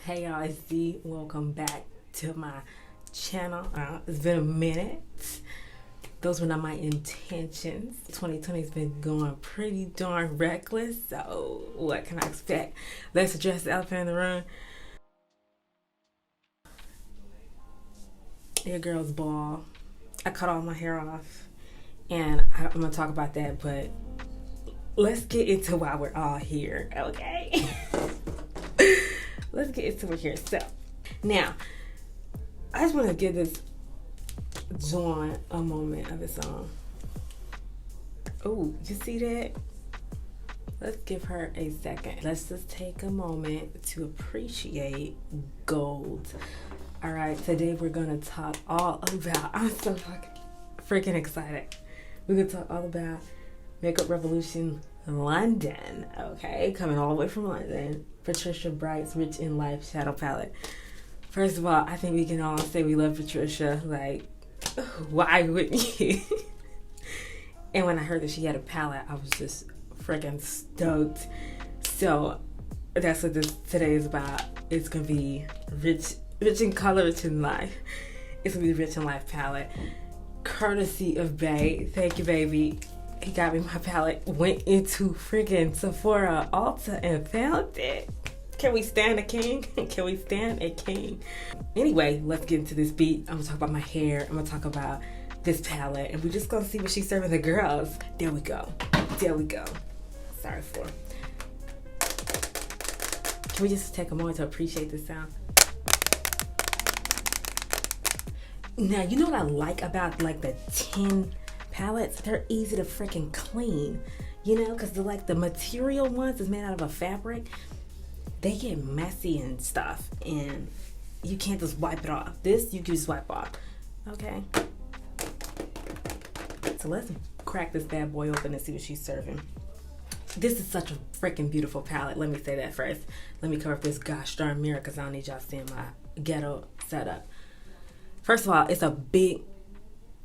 Hey y'all, it's D. Welcome back to my channel. It's been a minute. Those were not my intentions. 2020 has been going pretty darn reckless, so what can I expect? Let's address the elephant in the room. Your girl's bald. I cut all my hair off, and I'm gonna talk about that, but let's get into why we're all here, okay? Let's get into it here. So, now, I just want to give this joint a moment of its own. Oh, you see that? Let's give her a second. Let's just take a moment to appreciate gold. All right, today we're going to talk all about, I'm so freaking excited. We're going to talk all about Makeup Revolution London, okay? Coming all the way from London. Patricia Bright's Rich in Life Shadow Palette. First of all, I think we can all say we love Patricia. Like, why wouldn't you? And when I heard that she had a palette, I was just freaking stoked. So that's what today is about. It's gonna be rich in color, rich in life. It's gonna be the Rich in Life palette, courtesy of Bae. Thank you, baby. He got me my palette, went into freaking Sephora Ulta and found it. Can we stand a king? Can we stand a king? Anyway, let's get into this beat. I'm gonna talk about my hair. I'm gonna talk about this palette, and we're just gonna see what she's serving the girls. There we go. There we go. Sorry for. Can we just take a moment to appreciate this sound? Now, you know what I like about like the 10 palettes? They're easy to freaking clean, you know, because the material ones is made out of a fabric. They get messy and stuff, and you can't just wipe it off. This you can just wipe off. Okay, so let's crack this bad boy open and see what she's serving. This is such a freaking beautiful palette. Let me say that first. Let me cover up this gosh darn mirror because I don't need y'all seeing my ghetto setup. First of all, it's a big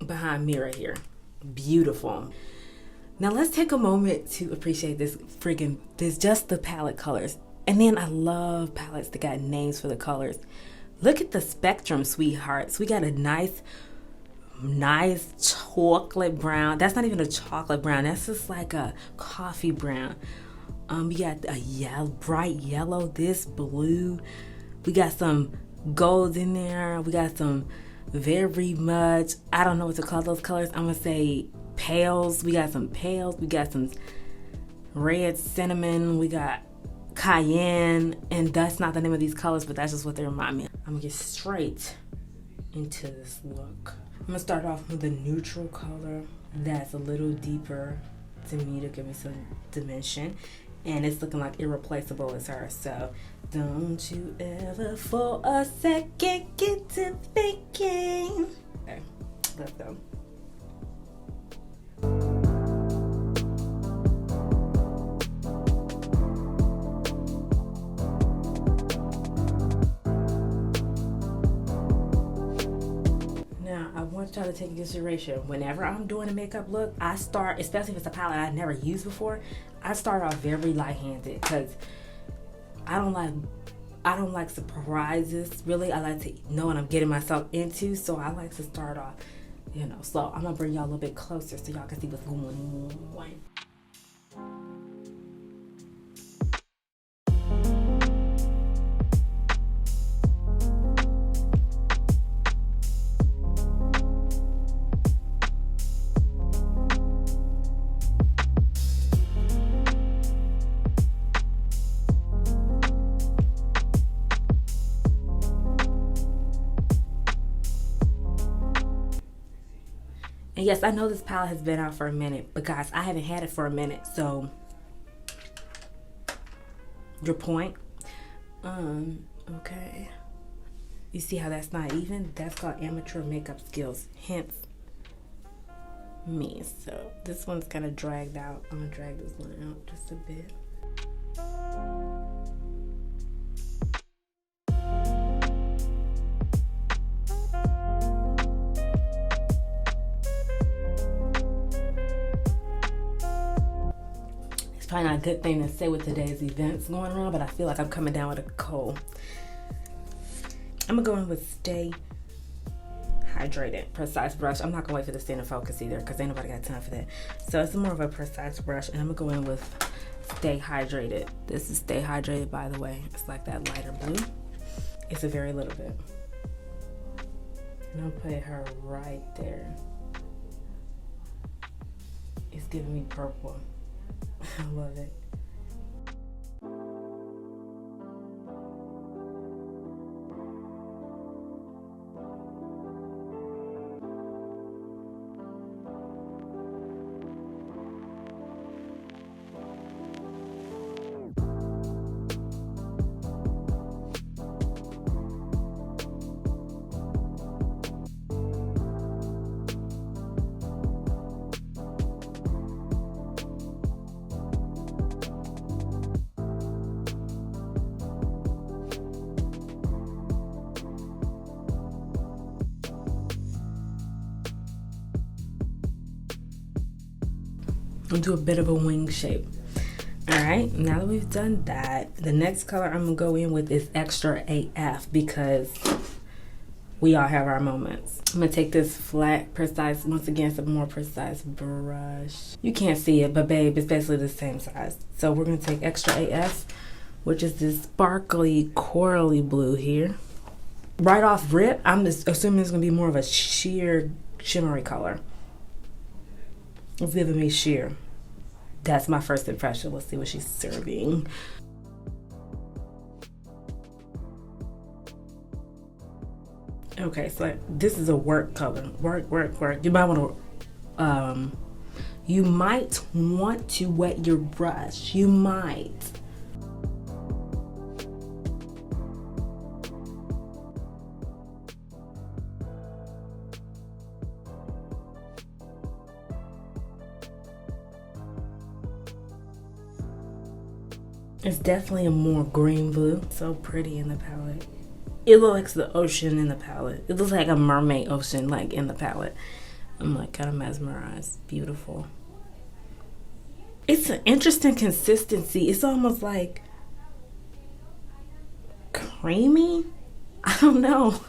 behind mirror here. Beautiful. Now let's take a moment to appreciate this just the palette colors. And then I love palettes that got names for the colors. Look at the spectrum, sweethearts. We got a nice chocolate brown. That's not even a chocolate brown. That's just like a coffee brown. We got a bright yellow, this blue. We got some gold in there. We got some very much, I don't know what to call those colors. I'm gonna say pales. We got some pales. We got some red cinnamon. We got cayenne, and that's not the name of these colors, but that's just what they remind me of. I'm gonna get straight into this look. I'm gonna start off with a neutral color that's a little deeper to me to give me some dimension, and it's looking like irreplaceable as her. So don't you ever for a second get to thinking. Okay, let's go. I want y'all to take into consideration, whenever I'm doing a makeup look, I start, especially if it's a palette I've never used before, I start off very light-handed because I don't like surprises, really. I like to know what I'm getting myself into, so I like to start off, you know. So I'm gonna bring y'all a little bit closer so y'all can see what's going on. And yes, I know this palette has been out for a minute, but guys, I haven't had it for a minute, so your point. Okay. You see how that's not even? That's called amateur makeup skills, hence me. So this one's kind of dragged out. I'm gonna drag this one out just a bit. It's probably not a good thing to say with today's events going around, but I feel like I'm coming down with a cold. I'm gonna go in with Stay Hydrated Precise Brush. I'm not gonna wait for this to focus either, because ain't nobody got time for that. So it's more of a precise brush, and I'm gonna go in with Stay Hydrated. This is Stay Hydrated, by the way. It's like that lighter blue. It's a very little bit. And I'll put her right there. It's giving me purple. I love it. I'll do a bit of a wing shape. All right, now that we've done that, the next color I'm gonna go in with is Extra AF, because we all have our moments. I'm gonna take this flat, precise, once again, some more precise brush. You can't see it, but babe, it's basically the same size. So we're gonna take Extra AF, which is this sparkly, corally blue here. Right off rip, I'm just assuming it's gonna be more of a sheer, shimmery color. It's giving me sheer. That's my first impression. Let's see what she's serving. Okay, so this is a work color. Work. You might want to wet your brush. You might. It's definitely a more green blue. So pretty in the palette. It looks like the ocean in the palette. It looks like a mermaid ocean, like, in the palette. I'm like kind of mesmerized. Beautiful. It's an interesting consistency. It's almost like creamy. I don't know.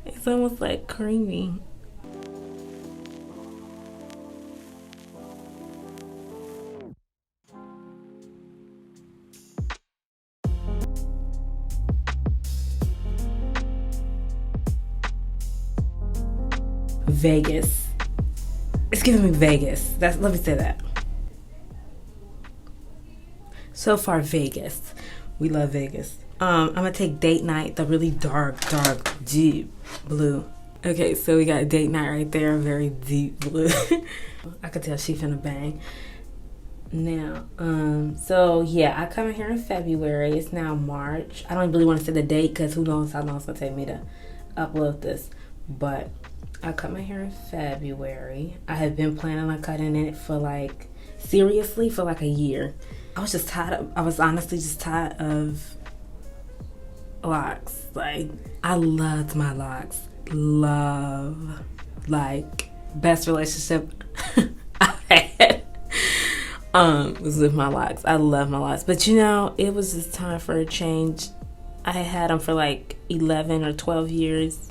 It's almost like creamy. Vegas. It's giving me Vegas. Let me say that. So far, Vegas. We love Vegas. I'm gonna take Date Night, the really dark, deep blue. Okay, so we got Date Night right there, very deep blue. I could tell she finna bang. Now, so yeah, I come in here in February. It's now March. I don't really want to say the date, because who knows how long it's gonna take me to upload this, but I cut my hair in February. I had been planning on cutting it for seriously for a year. I was just tired I was honestly just tired of locks. I loved my locks. Best relationship I've had was with my locks. I love my locks. But it was just time for a change. I had them for 11 or 12 years.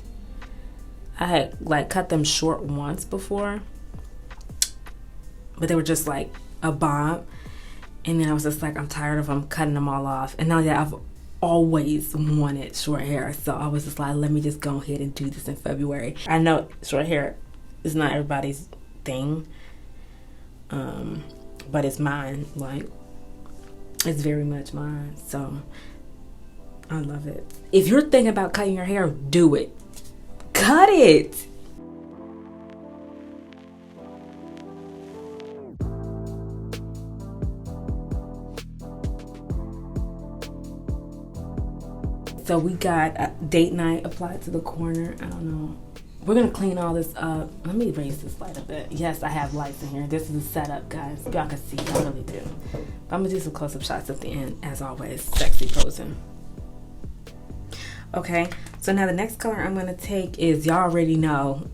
I had cut them short once before, but they were just a bomb. And then I was just I'm tired of them, cutting them all off. And now that I've always wanted short hair, so I was just let me just go ahead and do this in February. I know short hair is not everybody's thing, but it's mine. It's very much mine. So I love it. If you're thinking about cutting your hair, do it. Cut it. So we got Date Night applied to the corner. I don't know. We're gonna clean all this up. Let me raise this light a bit. Yes, I have lights in here. This is a setup, guys. Y'all can see, I really do. But I'm gonna do some close-up shots at the end, as always. Sexy posing. Okay, so now the next color I'm gonna take is, y'all already know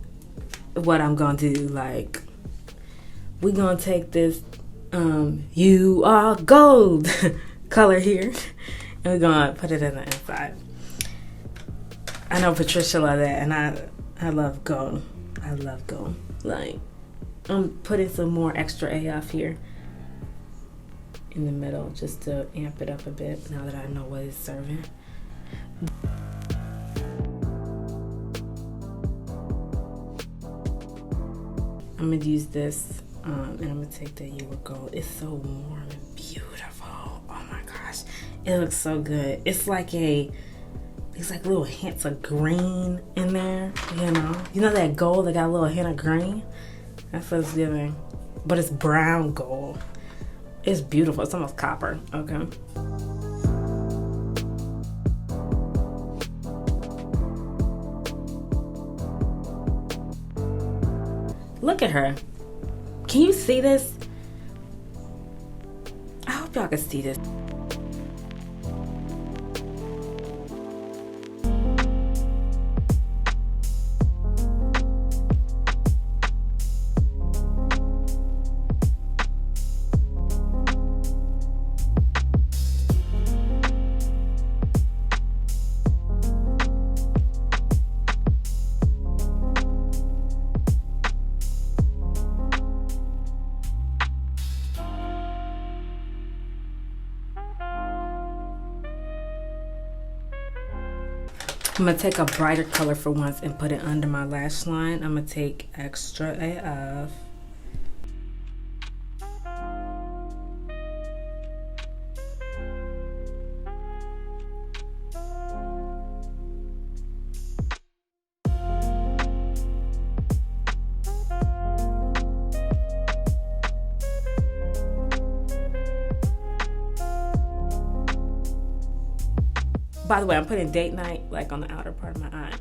what I'm gonna do. We're gonna take this You Are Gold color here, and we're gonna put it in the inside. I know Patricia love that, and I love gold. I love gold. Like, I'm putting some more extra AF here in the middle just to amp it up a bit now that I know what it's serving. I'm gonna use this and I'm gonna take the Ewer Gold. It's so warm and beautiful. Oh my gosh, it looks so good. It's like little hints of green in there, you know that gold that got a little hint of green. That's what it's giving, but it's brown gold. It's beautiful. It's almost copper. Okay. Look at her. Can you see this? I hope y'all can see this. I'm gonna take a brighter color for once and put it under my lash line. I'm gonna take extra AF. By the way, I'm putting date night like on the outer part of my eye.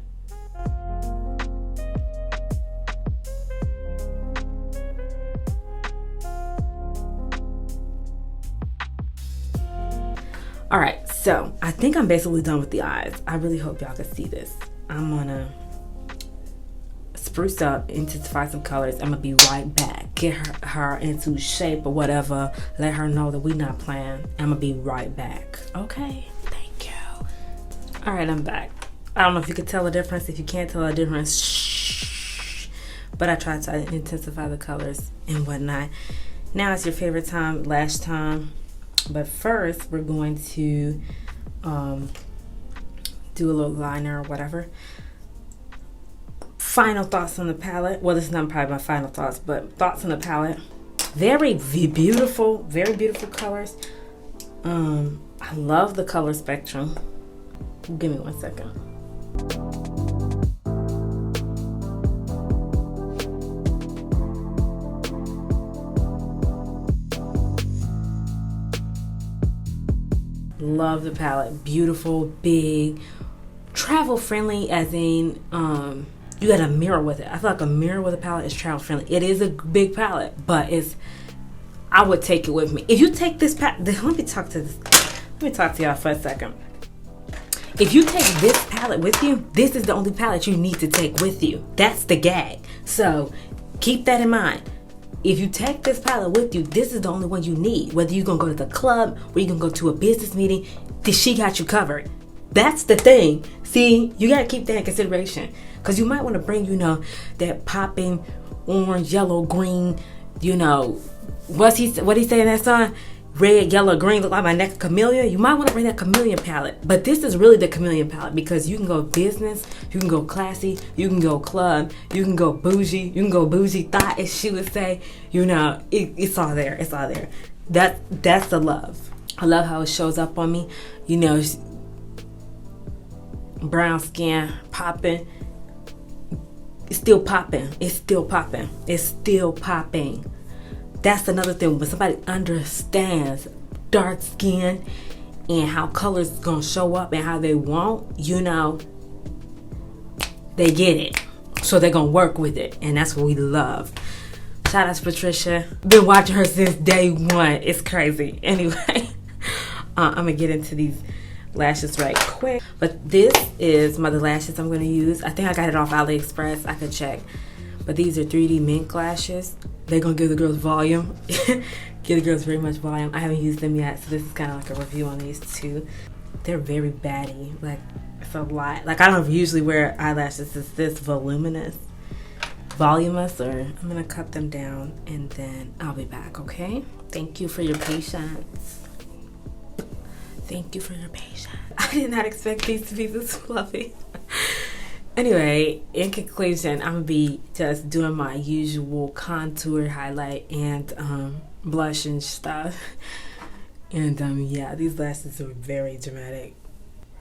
All right, so I think I'm basically done with the eyes. I really hope y'all can see this. I'm gonna spruce up, intensify some colors. I'm gonna be right back. Get her into shape or whatever. Let her know that we not playing. I'm gonna be right back. Okay. All right, I'm back. I don't know if you could tell the difference. If you can't tell the difference, shh. But I tried to intensify the colors and whatnot. Now it's your favorite time, lash time. But first, we're going to do a little liner or whatever. Final thoughts on the palette. Well, this is not probably my final thoughts, but thoughts on the palette. Very beautiful colors. I love the color spectrum. Give me 1 second. Love the palette. Beautiful, big, travel friendly, as in you got a mirror with it. I feel like a mirror with a palette is travel friendly. It is a big palette, but I would take it with me. If you take this palette, let me talk to y'all for a second. If you take this palette with you, this is the only palette you need to take with you. That's the gag. So keep that in mind. If you take this palette with you, this is the only one you need. Whether you're going to go to the club or you're going to go to a business meeting, she got you covered. That's the thing. See, you got to keep that in consideration. Because you might want to bring, that popping orange, yellow, green, what he say in that song? Red, yellow, green, look like my next chameleon. You might want to bring that chameleon palette. But this is really the chameleon palette because you can go business, you can go classy, you can go club, you can go bougie, thought, as she would say. It's all there. It's all there. That's the love. I love how it shows up on me. Brown skin, popping. It's still popping. It's still popping. It's still popping. That's another thing. When somebody understands dark skin and how colors gonna show up and how they want, they get it. So they're gonna work with it. And that's what we love. Shout out to Patricia. Been watching her since day one. It's crazy. Anyway, I'm gonna get into these lashes right quick. But this is the lashes I'm gonna use. I think I got it off AliExpress. I could check. But these are 3D mink lashes. They're gonna give the girls volume. Give the girls very much volume. I haven't used them yet, so this is kind of like a review on these two. They're very batty. Like, it's a lot. Like, I don't usually wear eyelashes that's this voluminous, or I'm gonna cut them down and then I'll be back, okay? Thank you for your patience. Thank you for your patience. I did not expect these to be this fluffy. Anyway, in conclusion, I'm gonna be just doing my usual contour, highlight, and blush and stuff. And yeah, these lashes are very dramatic.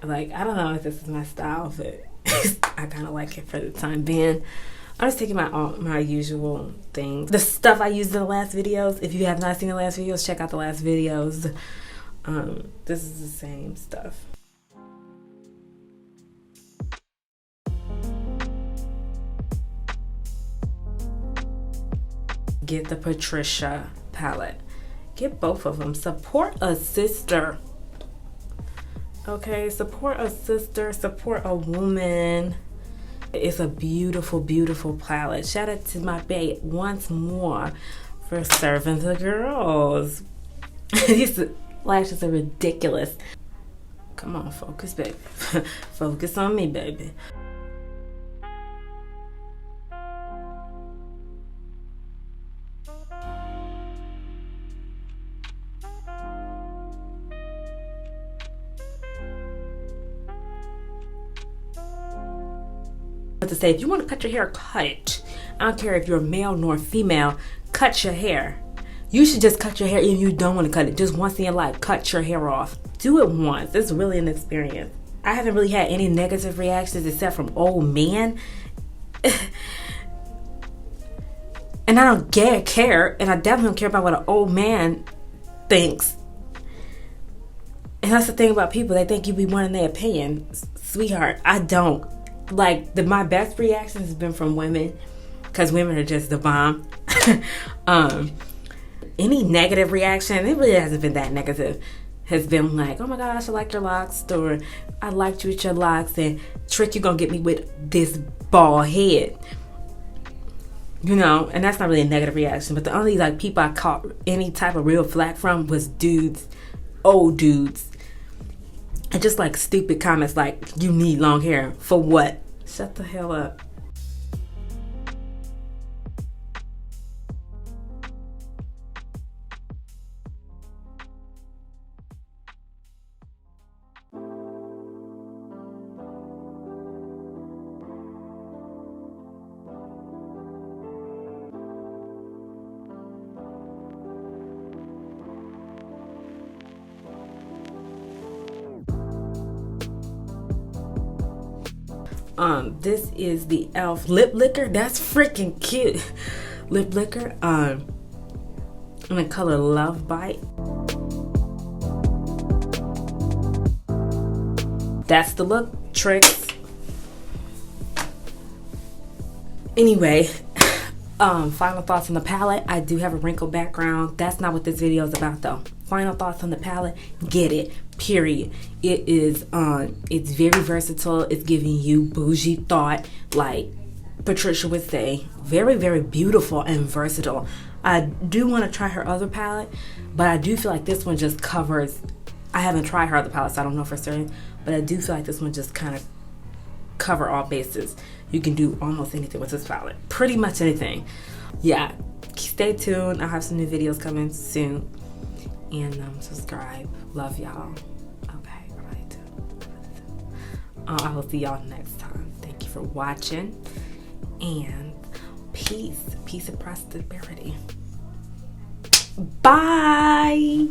Like, I don't know if this is my style, but I kind of like it for the time being. I'm just taking my usual things. The stuff I used in the last videos, if you have not seen the last videos, check out the last videos. This is the same stuff. Get the Patricia palette. Get both of them. Support a sister. Okay, support a sister, support a woman. It's a beautiful, beautiful palette. Shout out to my bae once more for serving the girls. These lashes are ridiculous. Come on, focus, baby. Focus on me, baby. To say, if you want to cut your hair, cut. I don't care if you're male nor female, cut your hair. You should just cut your hair if you don't want to cut it. Just once in your life, cut your hair off. Do it once. It's really an experience. I haven't really had any negative reactions except from old men. And I don't care, and I definitely don't care about what an old man thinks. And that's the thing about people, they think you be wanting their opinion. Sweetheart, I don't. Like, my best reactions has been from women, because women are just the bomb. Any negative reaction, it really hasn't been that negative, has been like, oh my gosh, I like your locks, or I liked you with your locks, and Trick, you gonna get me with this bald head. You know, and that's not really a negative reaction, but the only like people I caught any type of real flack from was dudes, old dudes. And just like stupid comments like, you need long hair. For what? Shut the hell up. This is the e.l.f. lip licker. That's freaking cute. Lip licker. In the color Love Bite. That's the look, tricks. Anyway, final thoughts on the palette. I do have a wrinkled background. That's not what this video is about though. Final thoughts on the palette. Get it. Period. It is it's very versatile. It's giving you bougie thought, like Patricia would say. Very, very beautiful and versatile. I do want to try her other palette, but I do feel like this one just covers. I haven't tried her other palette, so I don't know for certain, but I do feel like this one just kind of cover all bases. You can do almost anything with this palette. Pretty much anything. Yeah. Stay tuned. I'll have some new videos coming soon. And subscribe. Love y'all. Okay, right. I will see y'all next time. Thank you for watching. And peace. Peace and prosperity. Bye.